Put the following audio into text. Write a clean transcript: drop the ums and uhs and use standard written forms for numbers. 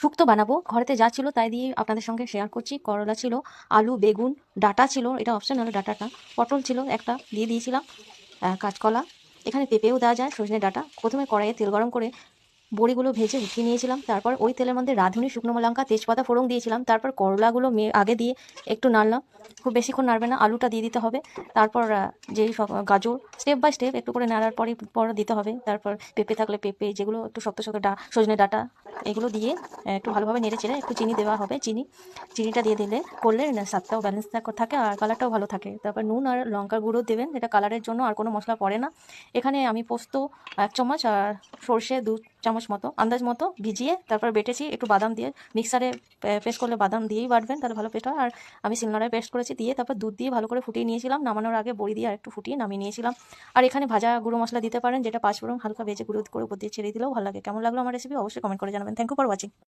শুক্তো বানাবো, ঘরেতে যা ছিল তাই দিয়ে আপনাদের সঙ্গে শেয়ার করছি। করলা ছিল, আলু, বেগুন, ডাঁটা ছিল, এটা অপশনাল ডাঁটাটা, পটল ছিল একটা দিয়ে দিয়েছিলাম, কাঁচকলা, এখানে পেঁপেও দেওয়া যায়, সজনে ডাঁটা। প্রথমে কড়াইয়ে তেল গরম করে বড়িগুলো ভেজে উঠিয়ে নিয়েছিলাম, তারপর ওই তেলের মধ্যে রাঁধুনি, শুকনো লঙ্কা, তেজপাতা ফোড়ন দিয়েছিলাম, তারপর করলাগুলো আগে দিয়ে একটু নাড়লাম, খুব বেশিক্ষণ নাড়বে না, আলুটা দিয়ে দিতে হবে, তারপর যেই সব গাজর স্টেপ বাই স্টেপ একটু করে নাড়ার পর দিতে হবে, তারপর পেঁপে থাকলে পেঁপে, যেগুলো একটু শক্ত শক্ত সজনে ডাঁটা, এগুলো দিয়ে একটু ভালোভাবে নেড়ে চেড়ে একটু চিনি দেওয়া হবে, চিনিটা দিয়ে দিলে করলে স্বাদটাও ব্যালেন্স থাকে আর কালারটাও ভালো থাকে। তারপর নুন আর লঙ্কার গুঁড়ো দেবেন, এটা কালারের জন্য, আর কোনো মশলা পড়ে না। এখানে আমি পোস্ত 1 চামচ আর সর্ষে 2 চামচ মতো আন্দাজ মতো ভিজিয়ে তারপর বেটেছি, একটু বাদাম দিয়ে মিক্সারে পেস্ট করলে বাদাম দিয়েই বাটবেন, তাহলে ভালো পেস্ট হয়। আর আমি শিলনোড়ায় পেস্ট করেছি, দিয়ে তারপর দুধ দিয়ে ভালো করে ফুটিয়ে নিয়েছিলাম, নামানোর আগে বড়ি দিয়ে আর একটু ফুটিয়ে নামিয়ে নিয়েছিলাম। আর এখানে ভাজা গুঁড়ো মশলা দিতে পারেন, যেটা 5 ফোড়ন হালকা ভেজে গুঁড়ো করে উপর দিয়ে ছেড়ে দিলেও ভালো লাগে। কেমন লাগলো আমার রেসিপি অবশ্যই কমেন্ট করে জানাবেন। Thank you for watching.